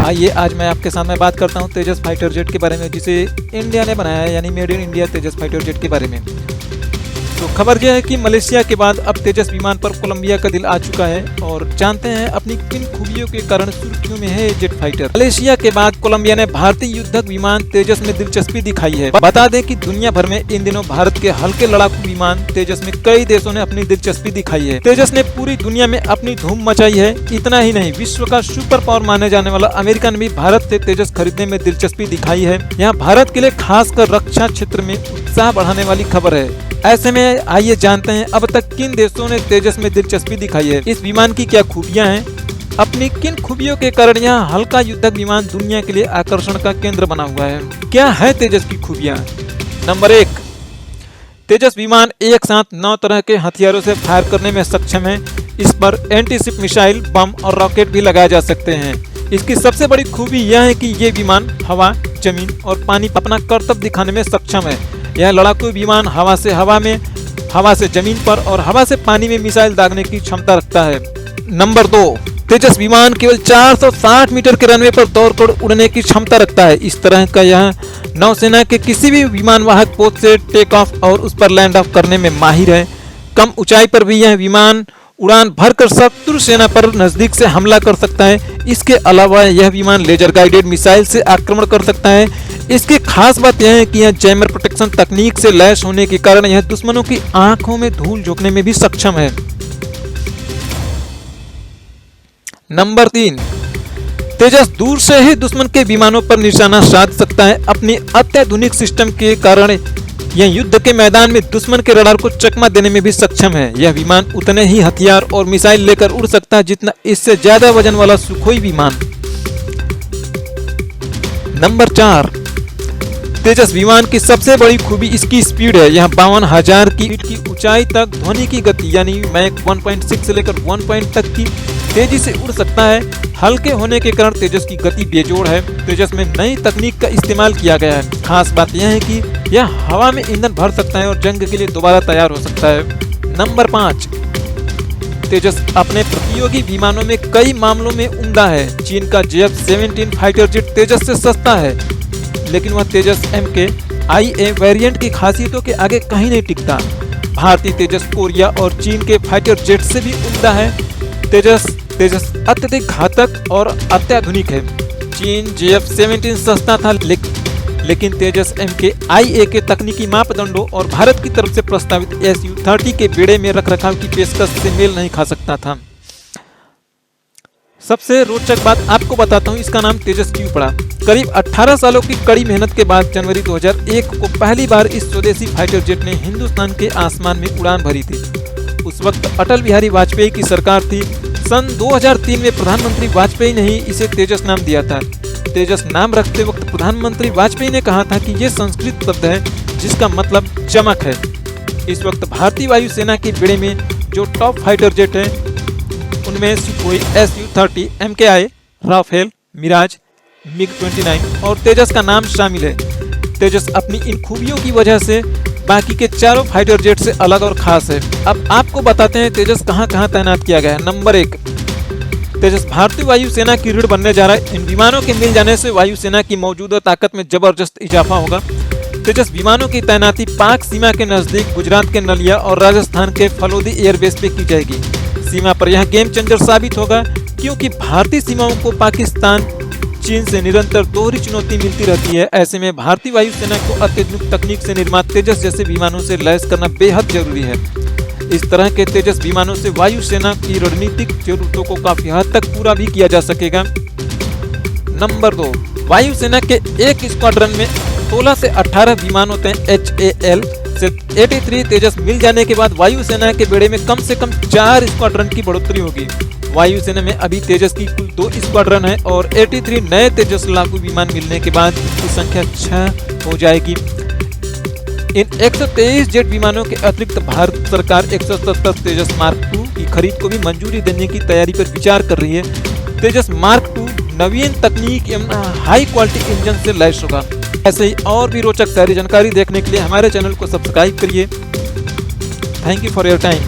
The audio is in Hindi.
आइए आज मैं आपके साथ में बात करता हूं तेजस फाइटर जेट के बारे में, जिसे इंडिया ने बनाया है, यानी made in India Tejas fighter jet के बारे में। तो खबर यह है कि मलेशिया के बाद अब तेजस विमान पर कोलंबिया का दिल आ चुका है, और जानते हैं अपनी किन खूबियों के कारण सुर्खियों में है ये जेट फाइटर। मलेशिया के बाद कोलंबिया ने भारतीय युद्धक विमान तेजस में दिलचस्पी दिखाई है। बता दें कि दुनिया भर में इन दिनों भारत के हल्के लड़ाकू विमान तेजस में कई देशों ने अपनी दिलचस्पी दिखाई है। तेजस ने पूरी दुनिया में अपनी धूम मचाई है। इतना ही नहीं, विश्व का सुपर पावर माने जाने वाला अमेरिका ने भी भारत से तेजस खरीदने में दिलचस्पी दिखाई है। यहाँ भारत के लिए खासकर रक्षा क्षेत्र में उत्साह बढ़ाने वाली खबर है। ऐसे में आइए जानते हैं अब तक किन देशों ने तेजस में दिलचस्पी दिखाई है, इस विमान की क्या खूबियां हैं, अपनी किन खूबियों के कारण यह हल्का युद्धक विमान दुनिया के लिए आकर्षण का केंद्र बना हुआ है। क्या है तेजस की खूबियां? नंबर 1, तेजस विमान एक साथ 9 तरह के हथियारों से फायर करने में सक्षम है। इस पर एंटी-शिप मिसाइल, बम और रॉकेट भी लगाए जा सकते हैं। इसकी सबसे बड़ी खूबी यह है कि ये विमान हवा, जमीन और पानी अपना करतब दिखाने में सक्षम है। यह लड़ाकू विमान हवा से जमीन पर और हवा से पानी में मिसाइल दागने की क्षमता रखता है। नंबर 2, तेजस विमान केवल 460 मीटर के रनवे पर दौड़कर उड़ने की क्षमता रखता है। इस तरह का यह नौसेना के किसी भी विमान वाहक पोत से टेक ऑफ और उस पर लैंड ऑफ करने में माहिर है। कम ऊंचाई पर भी यह विमान उड़ान भरकर शत्रु सेना पर नजदीक से हमला कर सकता है। इसके अलावा यह विमान लेजर गाइडेड मिसाइल से आक्रमण कर सकता है। इसकी खास बात यह है कि यह जैमर प्रोटेक्शन तकनीक से लैस होने के कारण यह दुश्मनों की आंखों में धूल झोंकने में भी सक्षम है। नंबर 3, तेजस दूर से ही दुश्मन के विमानों पर निशाना साध सकता है। अपनी अत्याधुनिक सिस्टम के कारण यह युद्ध के मैदान में दुश्मन के रडार को चकमा देने में भी सक्षम है। यह विमान उतने ही हथियार और मिसाइल लेकर उड़ सकता है जितना इससे ज्यादा वजन वाला सुखोई विमान। नंबर 4, तेजस विमान की सबसे बड़ी खूबी इसकी स्पीड है। यह 52,000 फीट की ऊंचाई तक ध्वनि की गति यानी मैक 1.6 से लेकर 1 पॉइंट तक की तेजी से उड़ सकता है। हल्के होने के कारण तेजस की गति बेजोड़ है। तेजस में नई तकनीक का इस्तेमाल किया गया है। खास बात यह है कि यह हवा में ईंधन भर सकता है और जंग के लिए दोबारा तैयार हो सकता है। नंबर 5, तेजस अपने प्रतियोगी विमानों में कई मामलों में उम्दा है। चीन का JF-17 फाइटर जेट तेजस से सस्ता है, लेकिन वह तेजस MKIA वेरिएंट की खासियतों के आगे कहीं नहीं टिकता। भारतीय तेजस कोरिया और चीन के फाइटर जेट से भी उम्दा है। तेजस अत्यधिक घातक और अत्याधुनिक है। चीन JF-17 सस्ता था, लेकिन तेजस MKIA के तकनीकी मापदंडों और भारत की तरफ से प्रस्तावित Su-30 के बेड़े में रखरखाव की पेशकश से मेल नहीं खा सकता था। सबसे रोचक बात आपको बताता हूँ, इसका नाम तेजस क्यों पड़ा। करीब 18 सालों की कड़ी मेहनत के बाद जनवरी 2001 को पहली बार इस स्वदेशी फाइटर जेट ने हिंदुस्तान के आसमान में उड़ान भरी थी। उस वक्त अटल बिहारी वाजपेयी की सरकार थी। सन 2003 में प्रधानमंत्री वाजपेयी ने ही इसे तेजस नाम दिया था। तेजस नाम रखते वक्त प्रधानमंत्री वाजपेयी ने कहा था कि यह संस्कृत शब्द है जिसका मतलब चमक है। इस वक्त भारतीय वायुसेना के बेड़े में जो टॉप फाइटर जेट है उनमें Sukhoi Su-30, MKI, Rafale, Miraj, MiG-29 और तेजस का नाम शामिल है। तेजस अपनी इन खूबियों की वजह से बाकी के चारों फाइटर जेट से अलग और खास है। अब आपको बताते हैं तेजस कहां कहां तैनात किया गया है। नंबर 1, तेजस भारतीय वायुसेना की रीढ़ बनने जा रहा है। इन विमानों के मिल जाने से वायुसेना की मौजूदा ताकत में जबरदस्त इजाफा होगा। तेजस विमानों की तैनाती पाक सीमा के नजदीक गुजरात के नलिया और राजस्थान के फलोदी एयरबेस पे की जाएगी। सीमा पर यह गेम चेंजर साबित होगा, क्योंकि भारतीय सीमाओं को पाकिस्तान, चीन से निरंतर दोहरी चुनौती मिलती रहती है। ऐसे में भारतीय वायुसेना को अत्याधुनिक तकनीक से निर्मित तेजस जैसे विमानों से लैस करना बेहद जरूरी है। इस तरह के तेजस विमानों से वायुसेना की रणनीतिक जरूरतों को काफी हद तक पूरा भी किया जा सकेगा। नंबर 2, वायुसेना के एक स्क्वाड्रन में 16 से 18 विमान होते हैं। HAL से 83 तेजस मिल जाने के बाद वायुसेना के बेड़े में कम से कम 4 स्क्वाड्रन की बढ़ोतरी होगी। वायुसेना में अभी तेजस की कुल 2 स्क्वाड्रन है और 83 नए तेजस लड़ाकू विमान मिलने के बाद इसकी संख्या 6 हो जाएगी। इन 123 जेट विमानों के अतिरिक्त भारत सरकार 177 तेजस मार्क 2 की खरीद को भी मंजूरी देने की तैयारी पर विचार कर रही है। तेजस मार्क 2 नवीन तकनीक एवं हाई क्वालिटी इंजन से लैस होगा। ऐसे ही और भी रोचक सारी जानकारी देखने के लिए हमारे चैनल को सब्सक्राइब करिए। Thank you for your time.